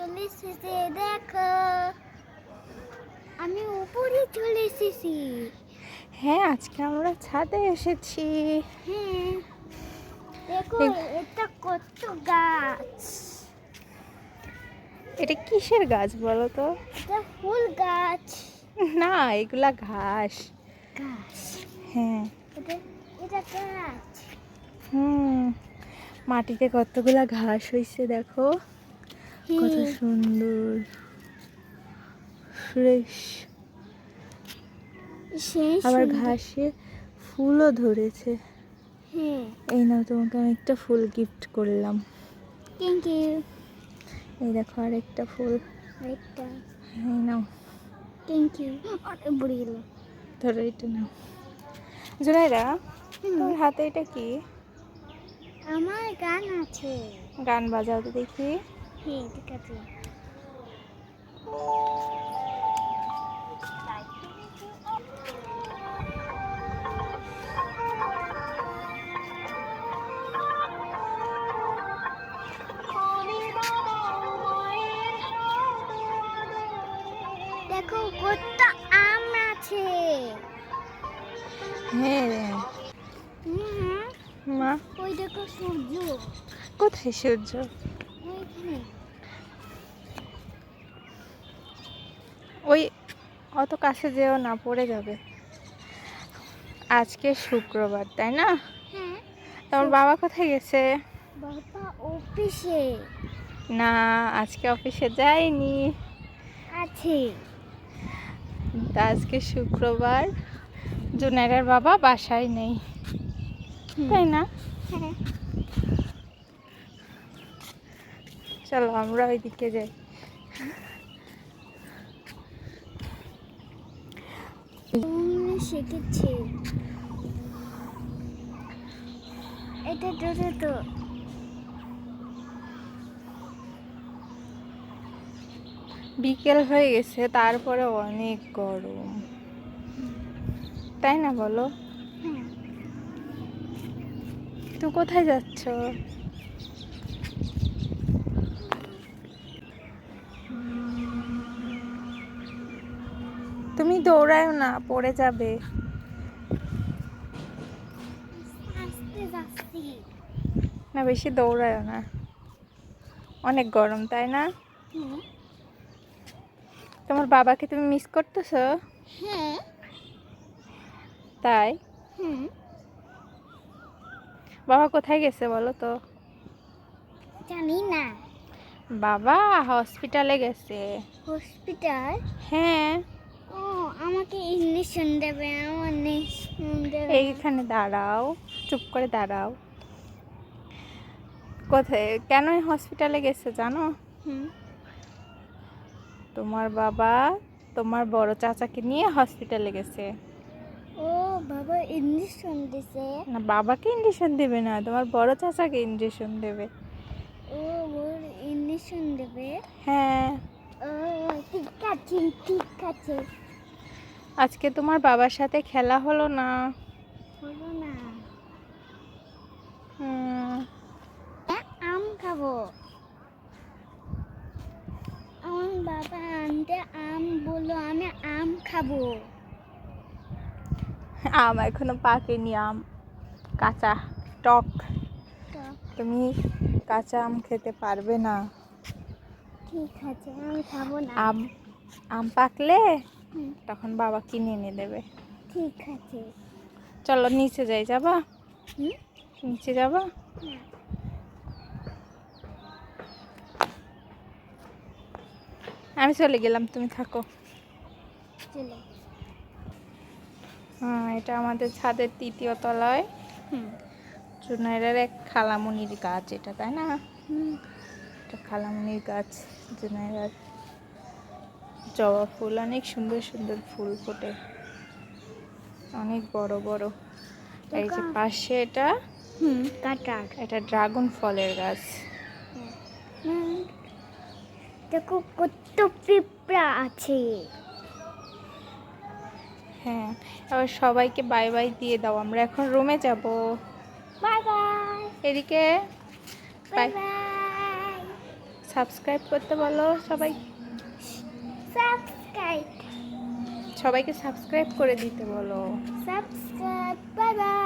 চলে এসেছে, দেখো আমি উপরে চলে এসেছি। হ্যাঁ, আজকে আমরা ছাদে এসেছি। হ্যাঁ, দেখো এটা কত গাছ। এটা কিসের গাছ বলো তো? এটা ফুল গাছ। না, এগুলা ঘাস। গাছ, হ্যাঁ। এটা এটা গাছ। মাটিতে কতগুলা ঘাস হয়েছে দেখো, কত হ্যাঁ, সুন্দর ফ্রেশ। সেই আবার সুন্দর। ঘাসে ফুলও ধরেছে। হ্যাঁ, এই নাও, তোমাকে আমি একটা ফুল গিফট করলাম। Thank you. এই দেখো আরেকটা ফুল। আরেকটা, এই নাও, থ্যাংক ইউ। অনেক পড়ে গেল। ধরো এটা নাও। জুনাইরা, তোর হাতে এটা কি? আমার গান আছে। গান বাজাও তো দেখি। হ্যাঁ, ঠিক আছে। দেখো কত আম আছে। হ্যাঁ রে হুম, মা, ওই দেখো সূর্য কোথায় সূর্য? ওইখানে। ওই অত কাছে যেও না, পড়ে যাবে। আজকে শুক্রবার, তাই না? হ্যাঁ, তোমার বাবা কোথায় গেছে? বাবা অফিসে না, আজকে অফিসে যায়নি। আছে। তা আজকে শুক্রবার, জুনাইরার বাবা বাসায় নেই, তাই না? হ্যাঁ, চলো আমরা ওইদিকে যাই। শিখেছি। এটা তো বিকেল হয়ে গেছে, তারপরে অনেক গরম, তাই না বলো? হ্যাঁ, তুই কোথায় যাচ্ছ? তুমি দৌড়ায়ও না, পড়ে যাবে। আস্তে যাচ্ছি। না, বেশি দৌড়ায়ও না, অনেক গরম, তাই না? হুম, তোমার বাবাকে তুমি মিস করতেছো? হ্যাঁ, তাই? হুম, বাবা কোথায় গেছে বলো তো? জানি না। বাবা হসপিটালে গেছে। হসপিটাল? হ্যাঁ। ও, আমাকে ইঞ্জেকশন দেবে, আমার ইঞ্জেকশন দেবে। এইখানে দাঁড়াও, চুপ করে দাঁড়াও। কোথায়, কেন হসপিটালে গেছে জানো? হুম, তোমার বাবা তোমার বড় চাচাকে নিয়ে হসপিটালে গেছে। ও বাবা ইঞ্জেকশন দিছে। না, বাবাকে ইঞ্জেকশন দেবে না, তোমার বড় চাচাকে ইঞ্জেকশন দেবে। ও ওর ইঞ্জেকশন দেবে। হ্যাঁ। ও ঠিক আছে, ঠিক আছে। আজকে তোমার বাবার সাথে খেলা হলো না? হলো না। হুম। আম খাবো। আমার বাবা আনতে আম বললো, আমি আম খাবো। আম এখনো পাকেনি, আম কাঁচা, টক। তো তুমি কাঁচা আম খেতে পারবে না। ঠিক আছে, আমি খাবো না। আম আম পাকলে হুম, তখন বাবা কিনে এনে দেবে। ঠিক আছে। চলো নিচে যাই, যাবা? হুম, নিচে যাবা? না, আমি চলে গেলাম, তুমি থাকো। চলো। হ্যাঁ, এটা আমাদের ছাদের 3য় তলায় হুম, জুনাইরার এক খালামণির গাছ এটা, তাই না? হুম, এটা খালামণির গাছ। জুনাইরার জবা ফুল, অনেক সুন্দর সুন্দর ফুল ফোটে, অনেক বড় বড়। এই যে পাশে এটা, হুম, কাটার। এটা ড্রাগন ফলের গাছ। হুম, দেখো কত পিঁপড়া আছে। হ্যাঁ, আবার সবাইকে বাই বাই দিয়ে দাও, আমরা এখন রুমে যাব। Bye bye. এদিকে বাই বাই। বাই। সাবস্ক্রাইব করতে বলো সবাই, সাবস্ক্রাইব সবাইকে সাবস্ক্রাইব করে দিতে বলো। Subscribe bye bye.